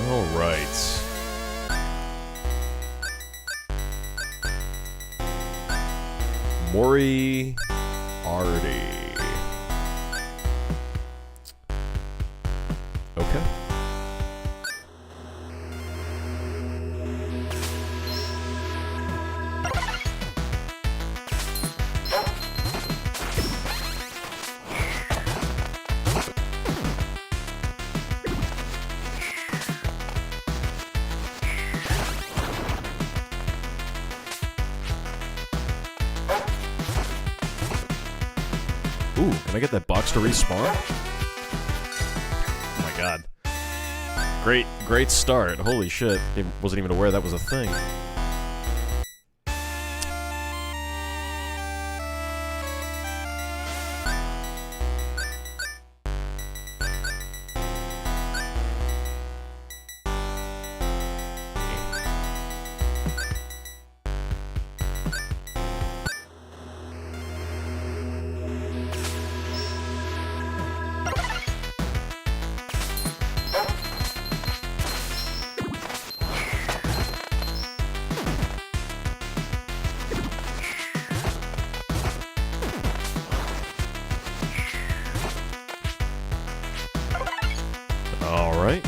Alright. Moriarty. Okay. Ooh, can I get that box to respawn? Oh my god. Great start. Holy shit. Wasn't even aware that was a thing. Alright.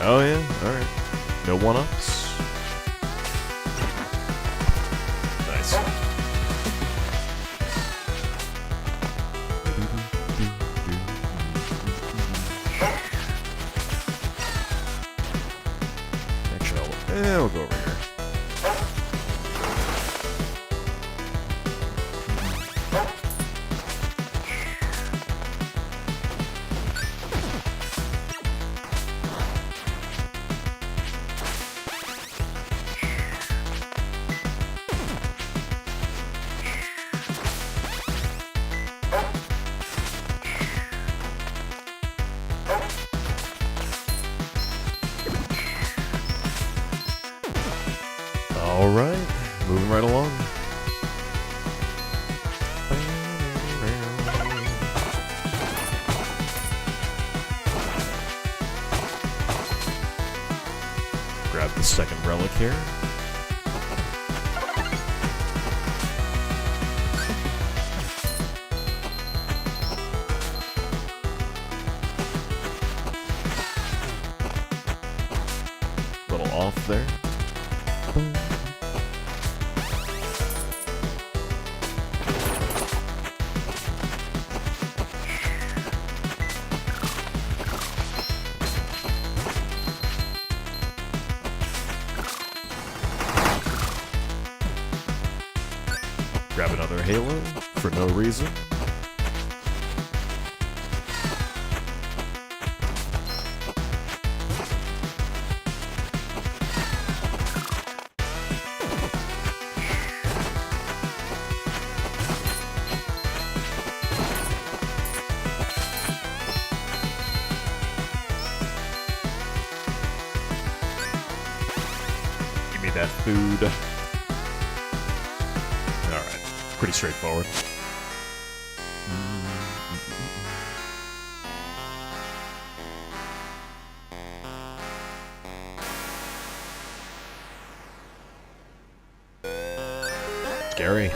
Oh yeah, alright. No one-ups. Nice. Yeah, we'll go over here. Alright, moving right along. Grab the second relic here. Little off there. Grab another halo for no reason. Give me that food. Pretty straightforward. Scary.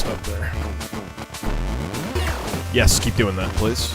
Up there. Yes, keep doing that, please.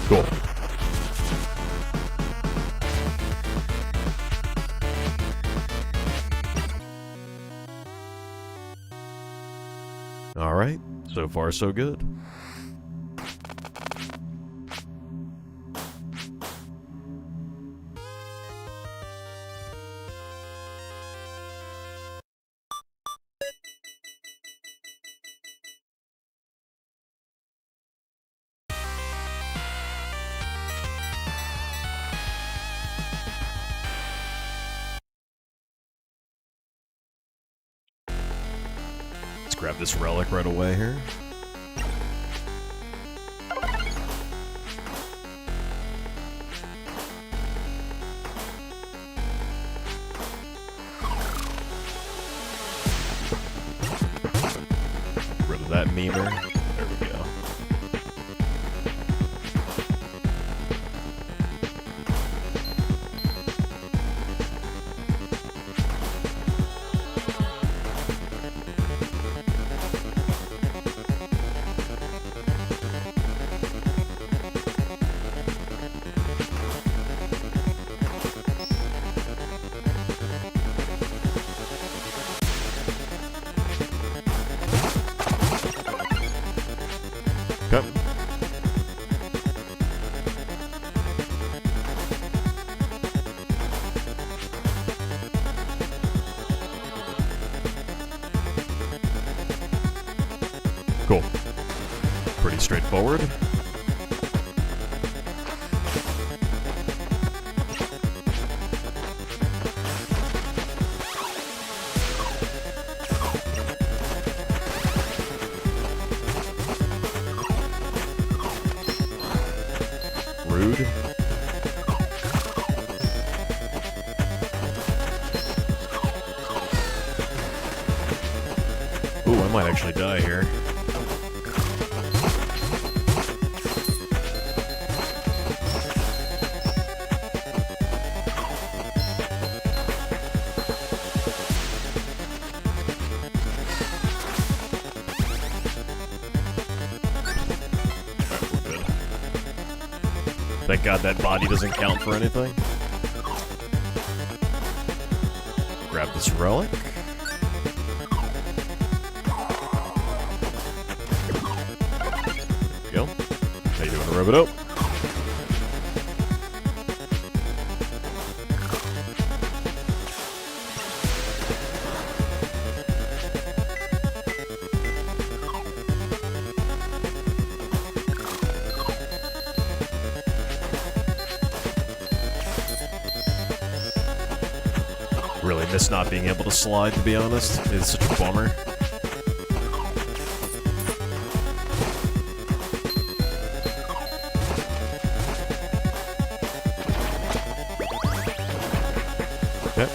Cool. Alright, so far so good. Let's grab this relic right away here. Rid of that memer. There we go. Okay. Cool. Pretty straightforward. Rude. Ooh, I might actually die here. Thank God that body doesn't count for anything. Grab this relic. There we go. How you doing, Roboto? Really miss not being able to slide, to be honest. It's such a bummer. Okay.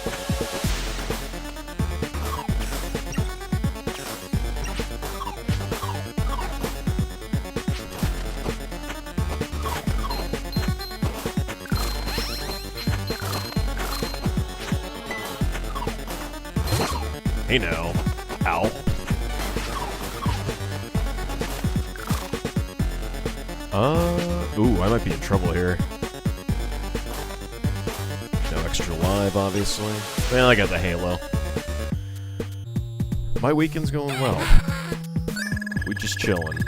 Hey now. Ow. Ooh, I might be in trouble here. No extra live, obviously. Well, I got the halo. My weekend's going well. We just chillin'.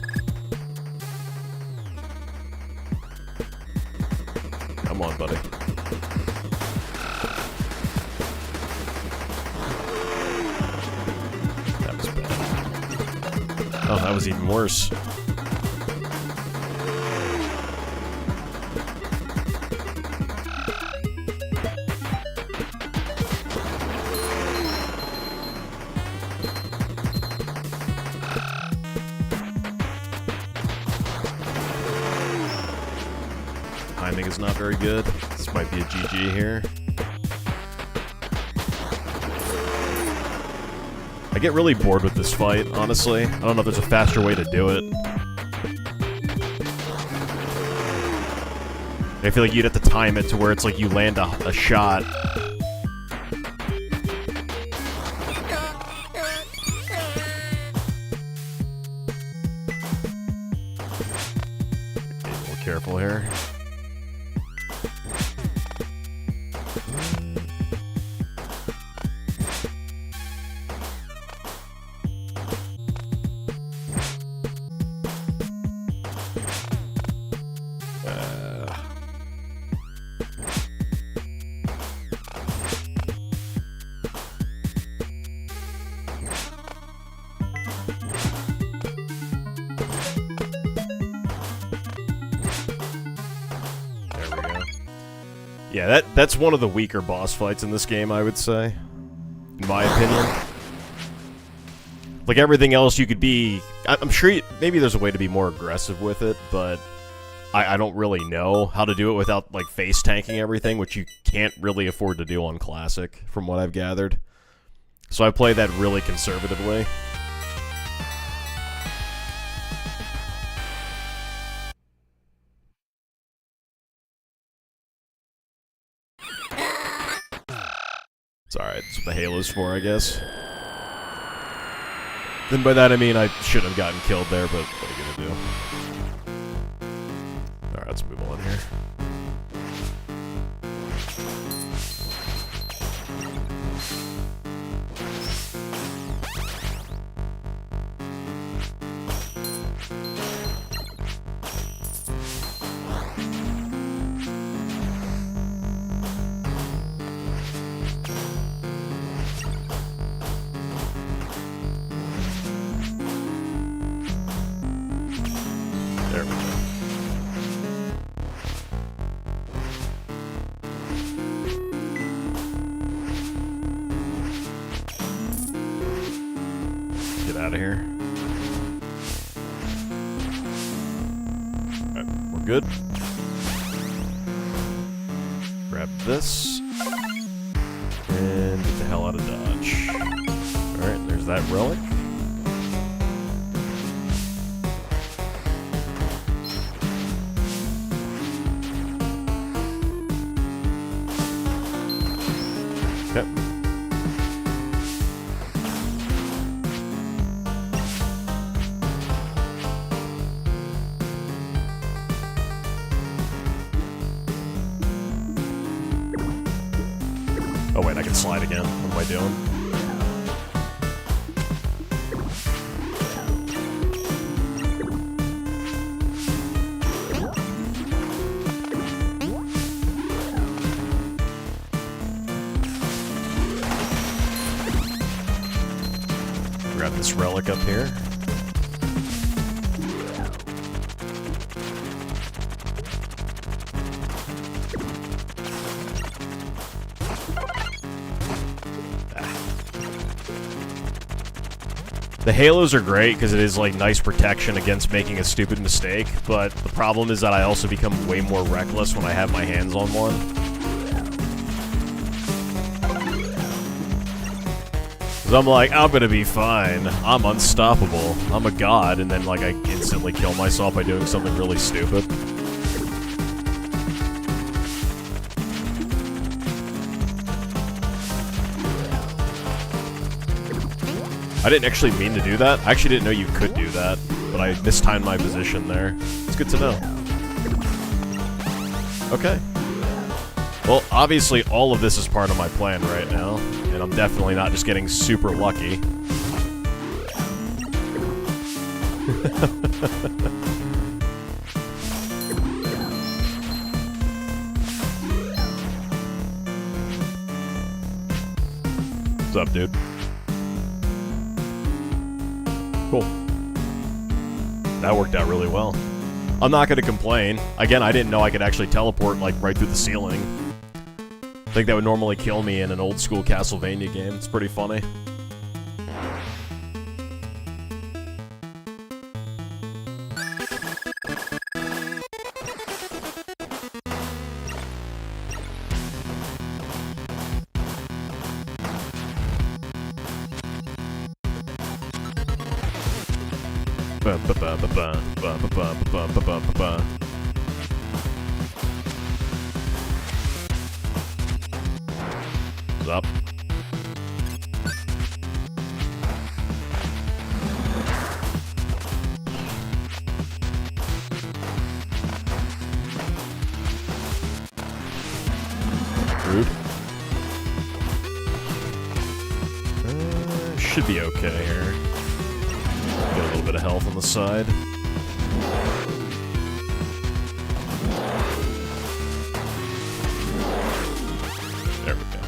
Come on, buddy. That was bad. Oh, that was even worse. Timing is not very good. This might be a GG here. I get really bored with this fight, honestly. I don't know if there's a faster way to do it. I feel like you'd have to time it to where it's like you land a shot. Careful here. Yeah, that's one of the weaker boss fights in this game, I would say. In my opinion. Like, everything else you could be... I'm sure maybe there's a way to be more aggressive with it, but I don't really know how to do it without, like, face tanking everything, which you can't really afford to do on Classic, from what I've gathered. So I play that really conservatively. It's alright, that's what the Halo's for, I guess. Then by that I mean I shouldn't have gotten killed there, but what are you gonna do? Alright, let's move on here. There we go. Get out of here. Alright, we're good. Grab this. And get the hell out of Dodge. Alright, there's that relic. Yep. Oh wait, I can slide again. What am I doing? Grab this relic up here. The Halos are great because it is like nice protection against making a stupid mistake, but the problem is that I also become way more reckless when I have my hands on one. Because I'm like, I'm gonna be fine. I'm unstoppable. I'm a god, and then like I instantly kill myself by doing something really stupid. I didn't actually mean to do that. I actually didn't know you could do that, but I mistimed my position there. It's good to know. Okay. Well, obviously all of this is part of my plan right now, and I'm definitely not just getting super lucky. What's up, dude? Cool. That worked out really well. I'm not gonna complain. Again, I didn't know I could actually teleport, like, right through the ceiling. I think that would normally kill me in an old-school Castlevania game. It's pretty funny. What's up? fruit. Should be okay here. Get a little bit of health on the side. There we go.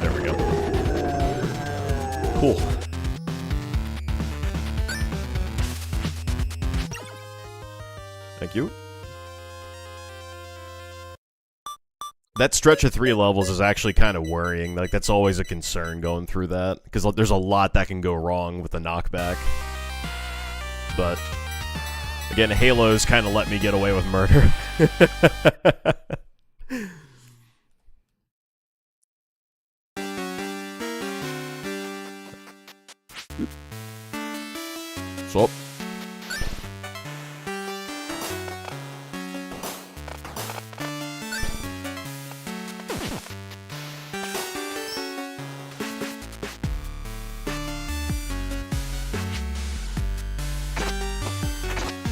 There we go. Cool. Thank you. That stretch of 3 levels is actually kind of worrying. Like, that's always a concern going through that, because there's a lot that can go wrong with the knockback. But, again, Halo's kind of let me get away with murder. So.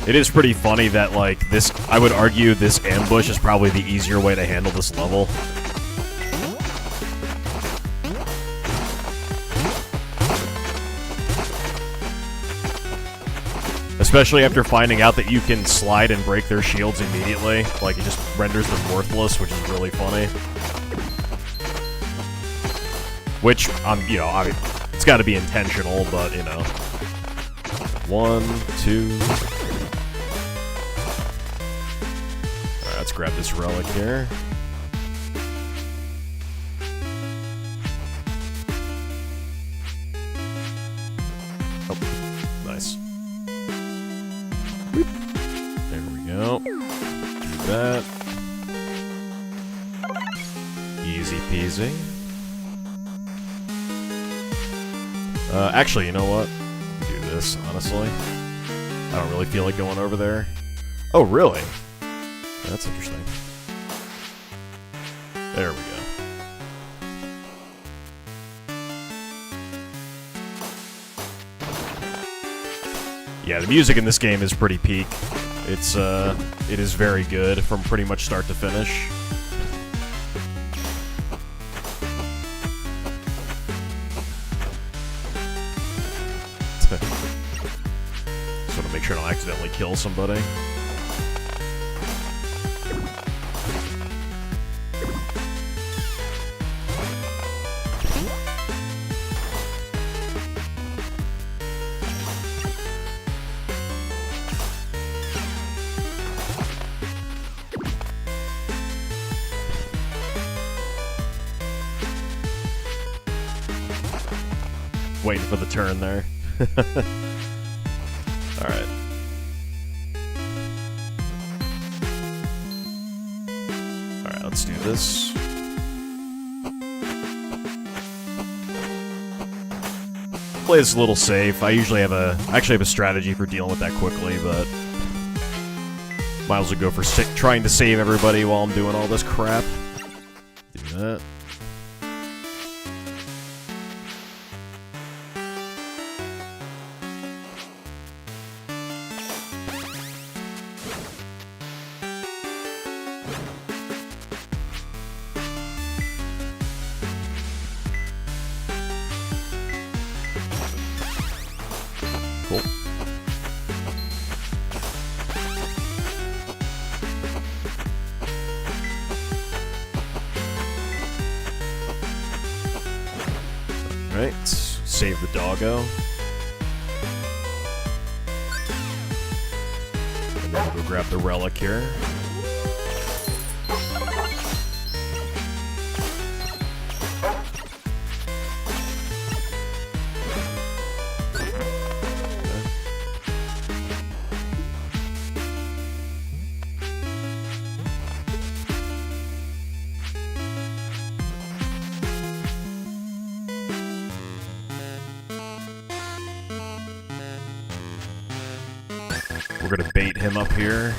It is pretty funny that, like, this, I would argue this ambush is probably the easier way to handle this level. Especially after finding out that you can slide and break their shields immediately. Like, it just renders them worthless, which is really funny. Which, you know, I mean, it's gotta be intentional, but, you know. 1, 2... Alright, let's grab this relic here. Oh, nice. There we go. Do that. Easy peasy. Actually, you know what? Do this, honestly. I don't really feel like going over there. Oh, really? That's interesting. There we go. Yeah, the music in this game is pretty peak. It is very good from pretty much start to finish. Just want to make sure I don't accidentally kill somebody. Waiting for the turn there. Alright. Alright, let's do this. Play this a little safe. I usually have actually have a strategy for dealing with that quickly, but might as well go for trying to save everybody while I'm doing all this crap. Do that. Cool. Alright, save the doggo. And then we'll go grab the relic here. We're gonna bait him up here.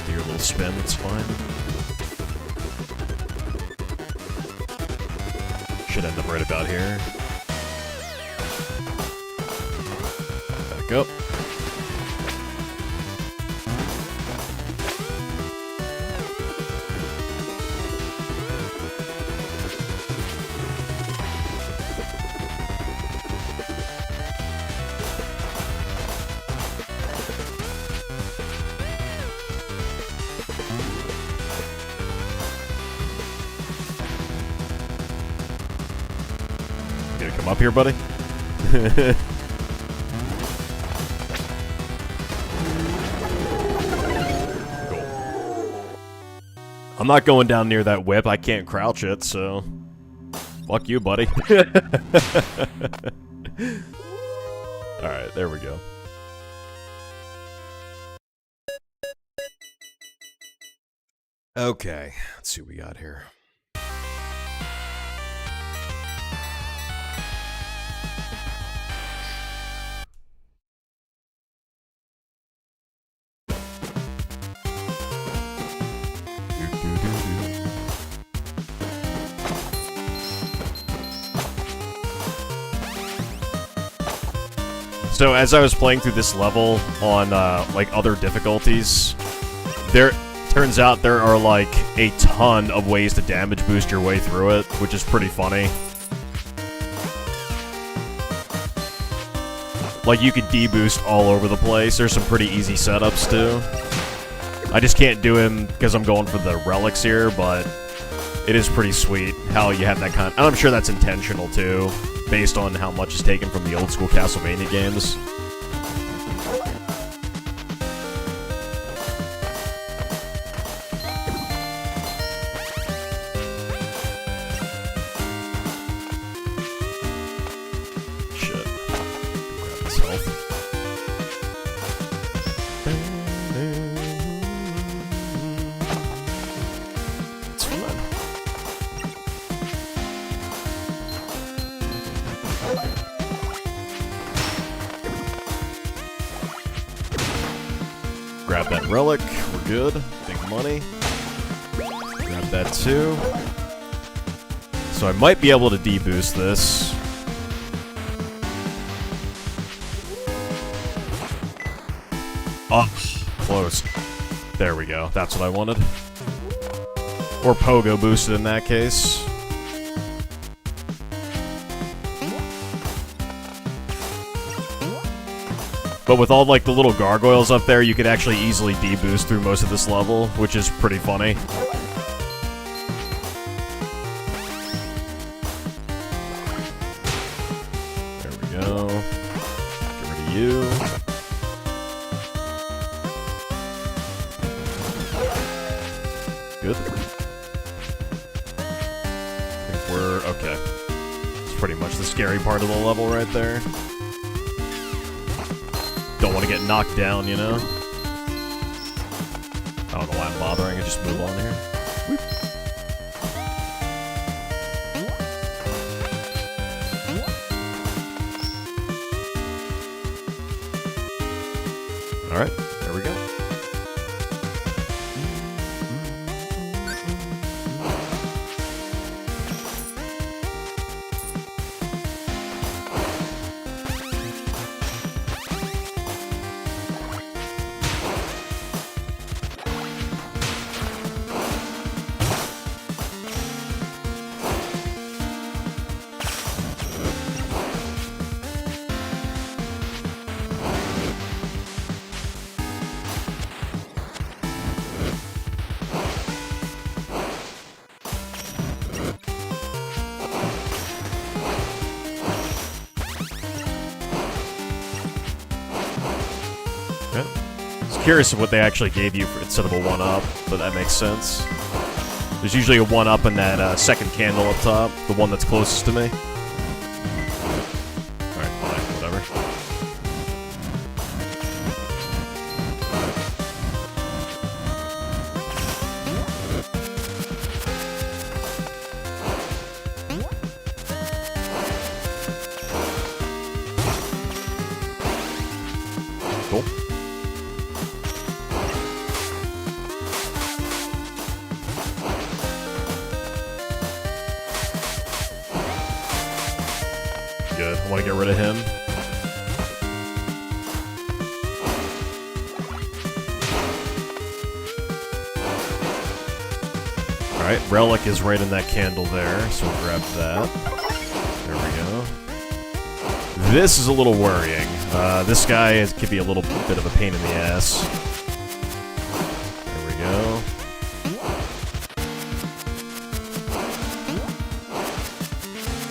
Do your little spin, that's fine. Should end up right about here. Back up. Gonna come up here, buddy? Cool. I'm not going down near that whip. I can't crouch it, so... Fuck you, buddy. Alright, there we go. Okay, let's see what we got here. So as I was playing through this level on like other difficulties, turns out there are like a ton of ways to damage boost your way through it, which is pretty funny. Like you could deboost all over the place. There's some pretty easy setups too. I just can't do him because I'm going for the relics here, but it is pretty sweet how you have that kind of... And I'm sure that's intentional too, based on how much is taken from the old school Castlevania games. Shit. Grab this health. It's fun. Grab that relic, we're good. Big money. Grab that too. So I might be able to deboost this. Oh, close. There we go, that's what I wanted. Or pogo boosted in that case. But with all, like, the little gargoyles up there, you could actually easily deboost through most of this level, which is pretty funny. There we go. Get rid of you. Good. I think we're... okay. It's pretty much the scary part of the level right there. Don't want to get knocked down, you know? I don't know why I'm bothering, I just move on here. Whoop. Alright, there we go. Yeah. I was curious of what they actually gave you for, instead of a 1-up, but that makes sense. There's usually a 1-up in that second candle up top, the one that's closest to me. Alright, fine, whatever. good. I want to get rid of him. Alright, Relic is right in that candle there, so we'll grab that. There we go. This is a little worrying. This guy could be a little bit of a pain in the ass. There we go.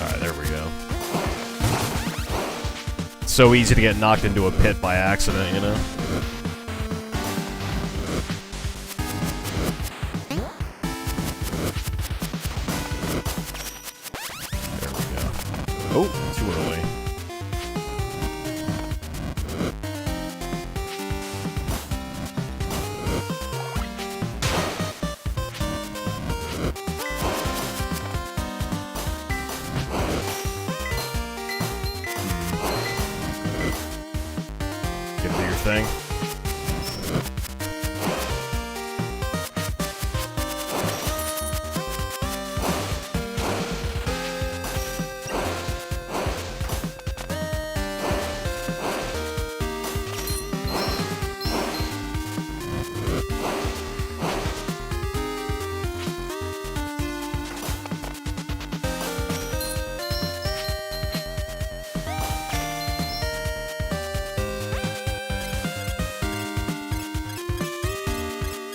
Alright, there we go. So easy to get knocked into a pit by accident, you know? There we go. Oh, too early. Get to your thing.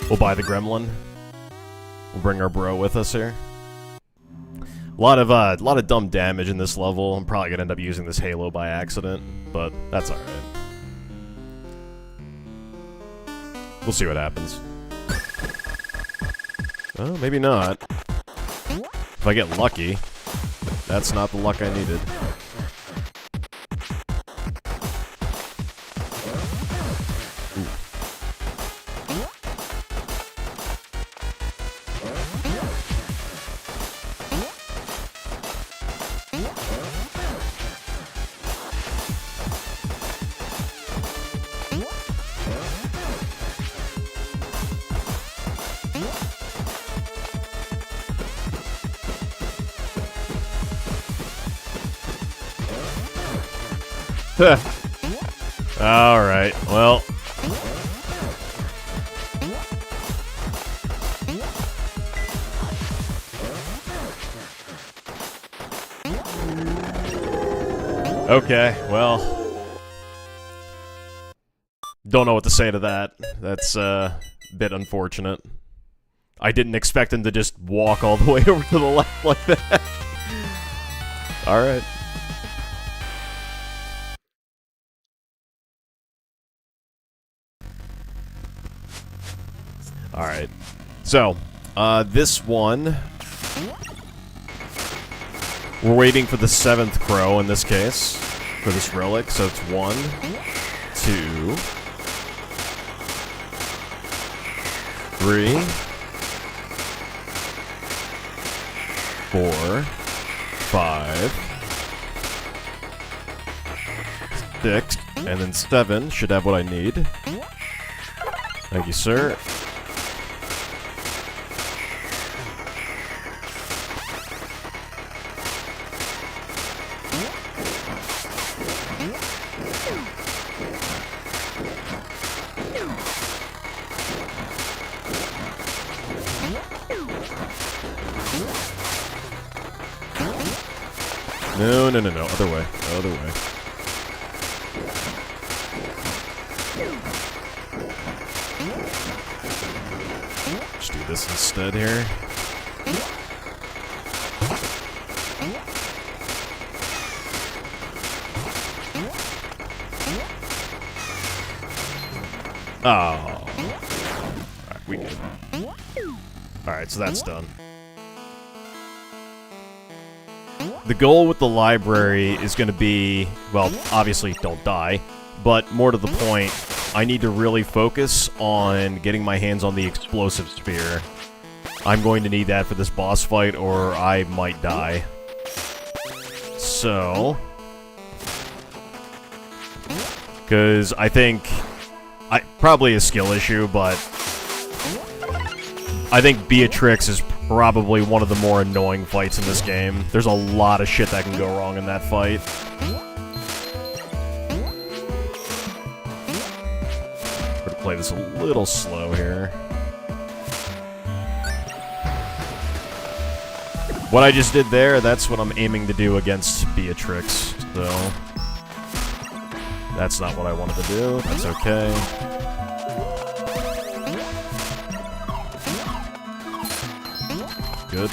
We'll buy the gremlin. We'll bring our bro with us here. A lot of dumb damage in this level. I'm probably gonna end up using this Halo by accident, but that's alright. We'll see what happens. Oh, maybe not. If I get lucky, that's not the luck I needed. Alright, well. Okay, well. Don't know what to say to that. That's a bit unfortunate. I didn't expect him to just walk all the way over to the left like that. Alright. Alright, so, this one, we're waiting for the 7th crow in this case, for this relic, so it's 1, 2, 3, 4, 5, 6, and then 7 should have what I need. Thank you, sir. No, no, no, no. Other way. Other way. Just do this instead here. Oh. Alright, we good. Alright, so that's done. The goal with the library is going to be, well, obviously don't die, but more to the point, I need to really focus on getting my hands on the explosive spear. I'm going to need that for this boss fight, or I might die. So, because I think, probably a skill issue, but I think Beatrix is probably one of the more annoying fights in this game. There's a lot of shit that can go wrong in that fight. We're gonna play this a little slow here. What I just did there, that's what I'm aiming to do against Beatrix, so... That's not what I wanted to do. That's okay. Good.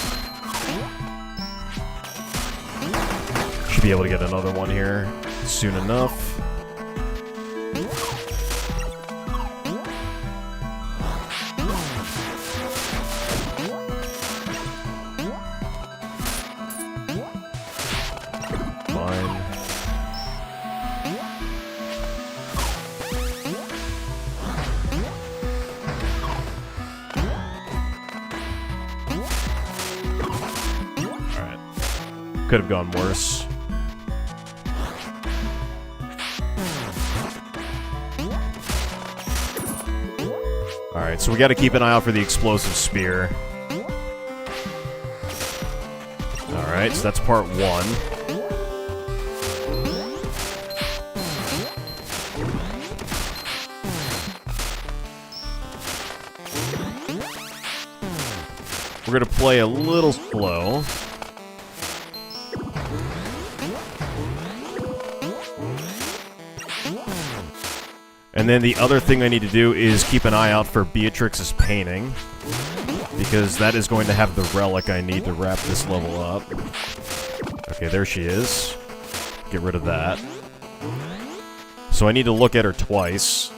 Should be able to get another one here soon enough. Could have gone worse. Alright, so we gotta keep an eye out for the explosive spear. Alright, so that's part one. We're gonna play a little slow. And then the other thing I need to do is keep an eye out for Beatrix's painting, because that is going to have the relic I need to wrap this level up. Okay, there she is. Get rid of that. So I need to look at her twice.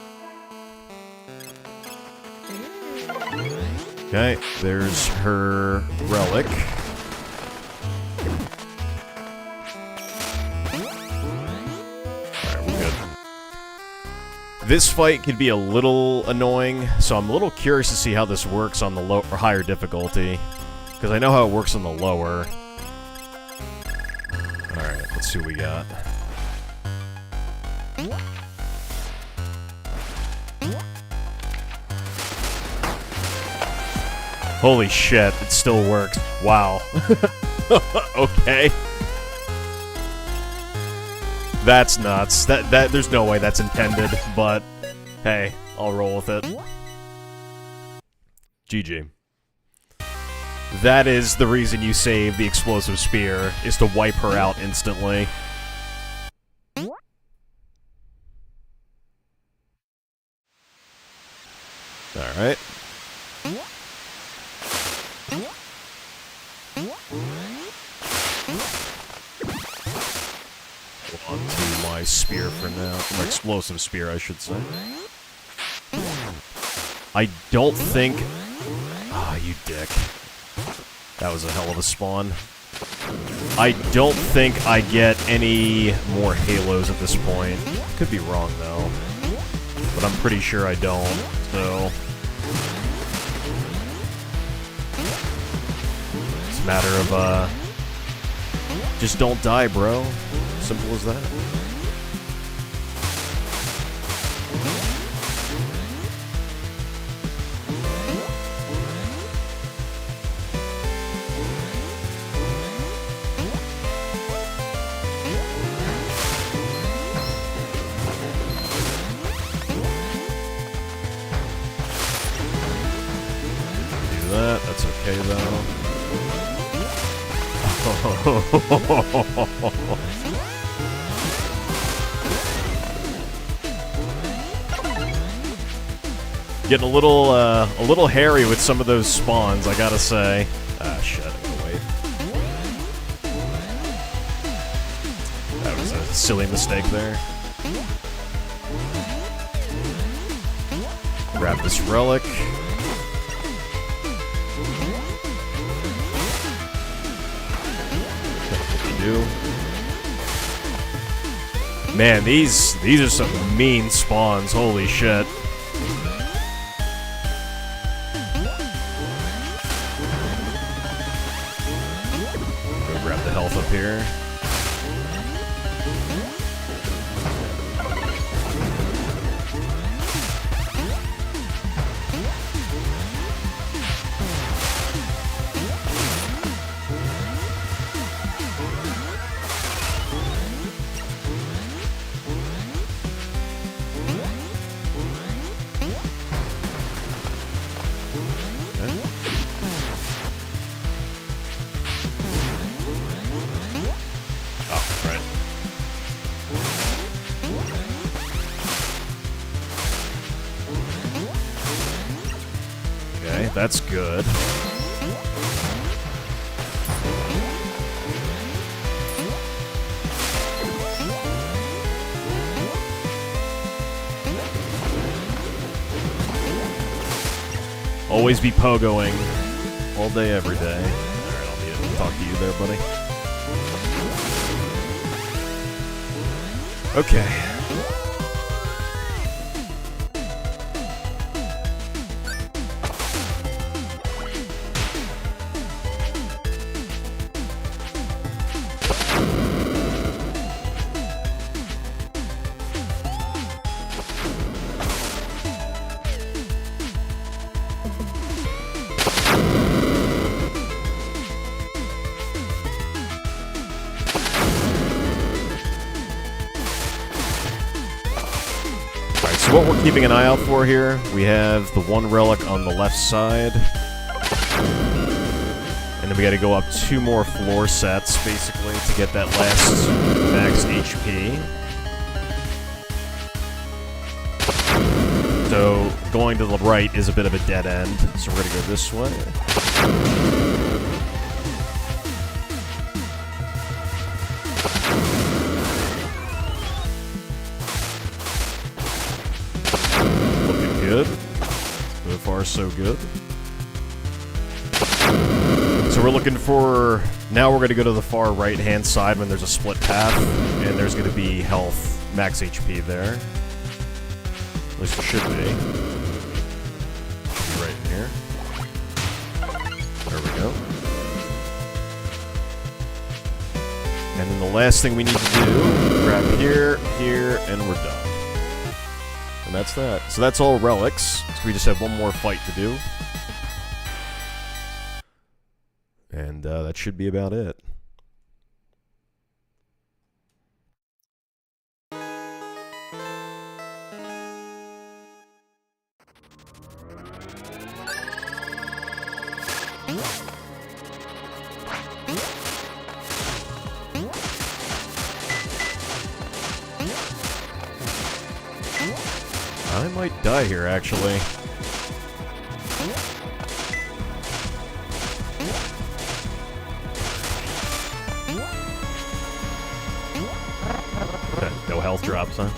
Okay, there's her relic. This fight could be a little annoying, so I'm a little curious to see how this works on the low or higher difficulty, because I know how it works on the lower. Alright, let's see what we got. Holy shit, it still works. Wow. Okay. That's nuts. That there's no way that's intended, but hey, I'll roll with it. GG. That is the reason you save the explosive spear, is to wipe her out instantly. Alright. Onto my spear for now. My explosive spear, I should say. I don't think... Ah, you dick. That was a hell of a spawn. I don't think I get any more halos at this point. Could be wrong, though. But I'm pretty sure I don't, so... It's a matter of, just don't die, bro. Simple as that. Do that. That's okay, though. Getting a little hairy with some of those spawns, I gotta say. Ah, shit, I'm gonna wait. That was a silly mistake there. Grab this relic. Man, these are some mean spawns, holy shit. Up here. that's good. Always be pogoing. All day, every day. Alright, I'll need to talk to you there, buddy. Okay. So what we're keeping an eye out for here, we have the one relic on the left side. And then we gotta go up 2 more floor sets, basically, to get that last max HP. So going to the right is a bit of a dead end, so we're gonna go this way. Good. So far, so good. So we're looking for... Now we're going to go to the far right-hand side when there's a split path, and there's going to be health, max HP there. At least it should be. Should be right in here. There we go. And then the last thing we need to do, grab here, here, and we're done. And that's that. So that's all relics. So we just have one more fight to do. And that should be about it. I might die here, actually. No health drops, huh?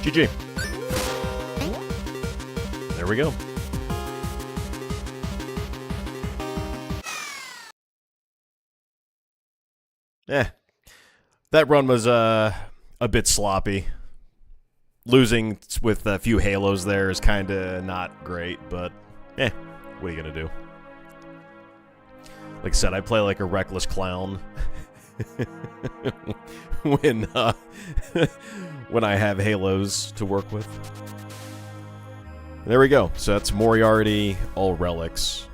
GG. There we go. That run was a bit sloppy. Losing with a few halos there is kind of not great, but what are you gonna do? Like I said, I play like a reckless clown when when I have halos to work with. There we go. So that's Moriarty, all relics.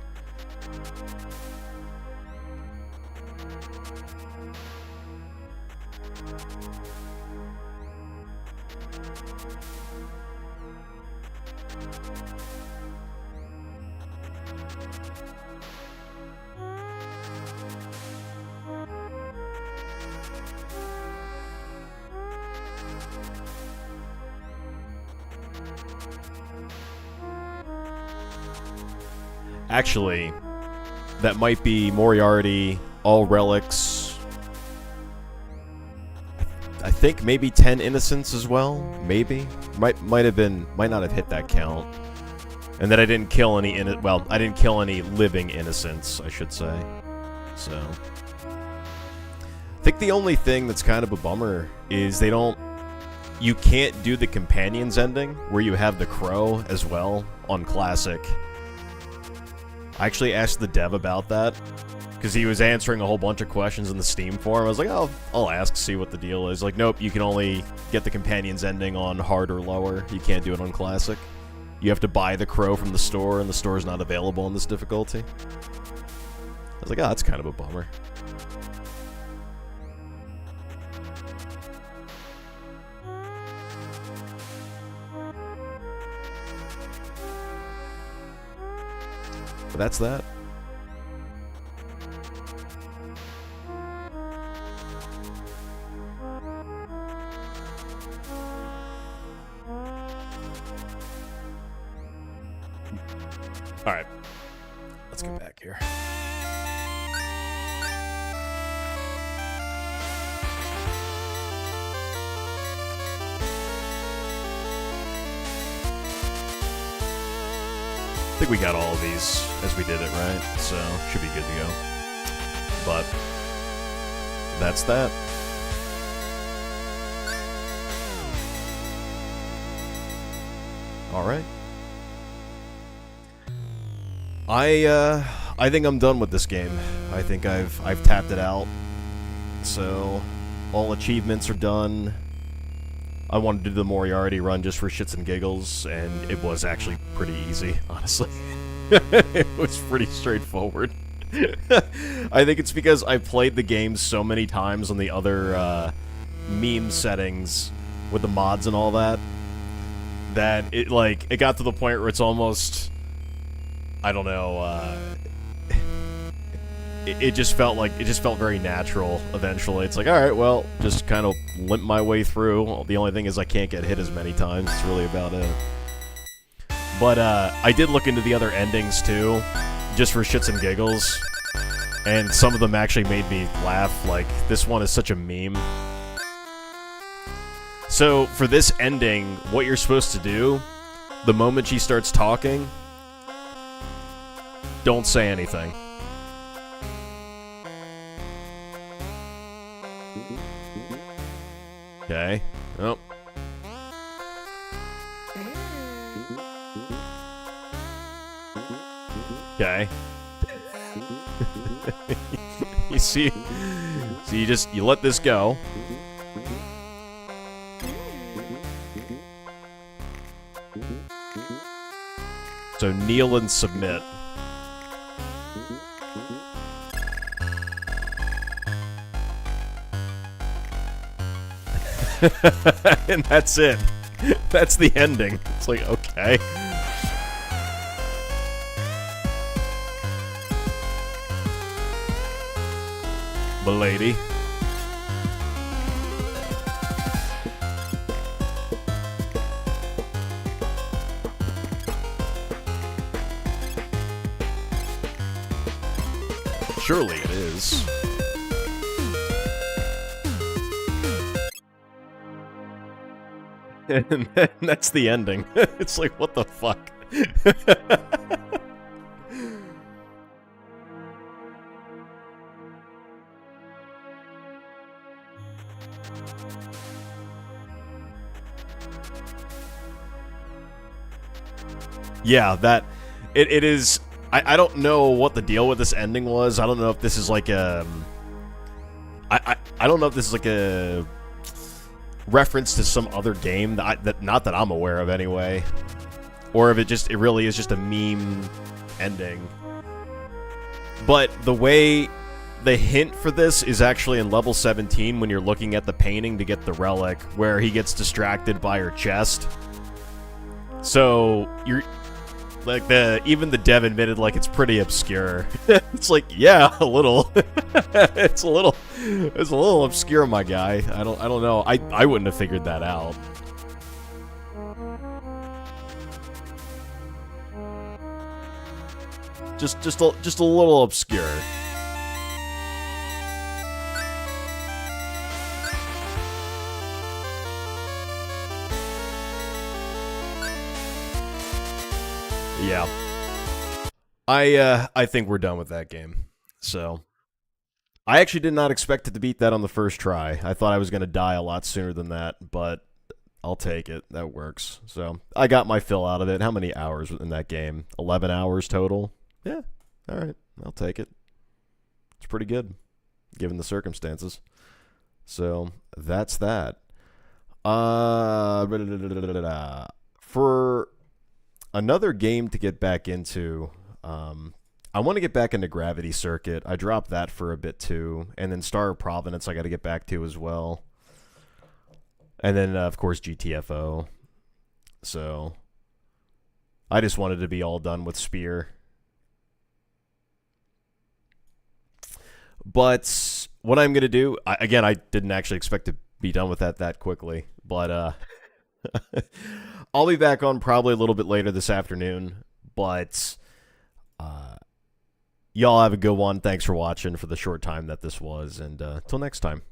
Actually, that might be Moriarty, all relics. I think maybe 10 innocents as well. Maybe might not have hit that count. And then I didn't kill any I didn't kill any living innocents, I should say. So I think the only thing that's kind of a bummer is you can't do the companions ending where you have the crow as well on classic. I actually asked the dev about that because he was answering a whole bunch of questions in the Steam forum. I was like, oh, I'll ask, see what the deal is. Like, nope, you can only get the companions ending on hard or lower. You can't do it on classic. You have to buy the crow from the store, and the store is not available in this difficulty. I was like, oh, that's kind of a bummer. But that's that. Alright. Let's get back here. I think we got all of these as we did it, right? So, should be good to go. But, that's that. Alright. I think I'm done with this game. I think I've tapped it out. So, all achievements are done. I wanted to do the Moriarty run just for shits and giggles, and it was actually pretty easy, honestly. It was pretty straightforward. I think it's because I played the game so many times on the other meme settings with the mods and all that, that it got to the point where it's almost, I don't know, it just felt very natural eventually. It's like, alright, well, just kind of limp my way through. The only thing is I can't get hit as many times. That's really about it. But, I did look into the other endings, too, just for shits and giggles. And some of them actually made me laugh. Like, this one is such a meme. So, for this ending, what you're supposed to do, the moment she starts talking, don't say anything. Okay. Oh. Okay. You see? So you let this go. So kneel and submit. And that's it. That's the ending. It's like, okay. Milady. Surely it is. And that's the ending. It's like, what the fuck? Yeah, it is. I don't know what the deal with this ending was. I don't know if this is like a I don't know if this is like a reference to some other game that not that I'm aware of anyway, or if it really is just a meme ending. But the way the hint for this is actually in level 17 when you're looking at the painting to get the relic, where he gets distracted by her chest. So you're like even the dev admitted like it's pretty obscure. It's like, yeah, a little. It's a little obscure, my guy. I don't know. I wouldn't have figured that out. just a little obscure. Yeah. I think we're done with that game. So I actually did not expect it to beat that on the first try. I thought I was going to die a lot sooner than that, but I'll take it. That works. So I got my fill out of it. How many hours in that game? 11 hours total? Yeah. All right. I'll take it. It's pretty good, given the circumstances. So that's that. For another game to get back into, I want to get back into Gravity Circuit. I dropped that for a bit too, and then Star of Providence I got to get back to as well, and then of course GTFO. So I just wanted to be all done with Spear. But what I'm gonna do, I didn't actually expect to be done with that quickly, but I'll be back on probably a little bit later this afternoon. But y'all have a good one. Thanks for watching for the short time that this was, and till next time.